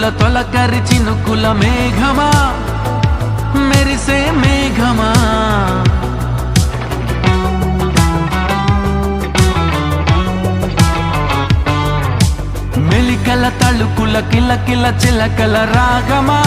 తొలకరుల తొలకరి చినుకుల మేఘమా మెరిసే మేఘమా మెలికల తళుకుల కిలకిల చిలకల రాగమా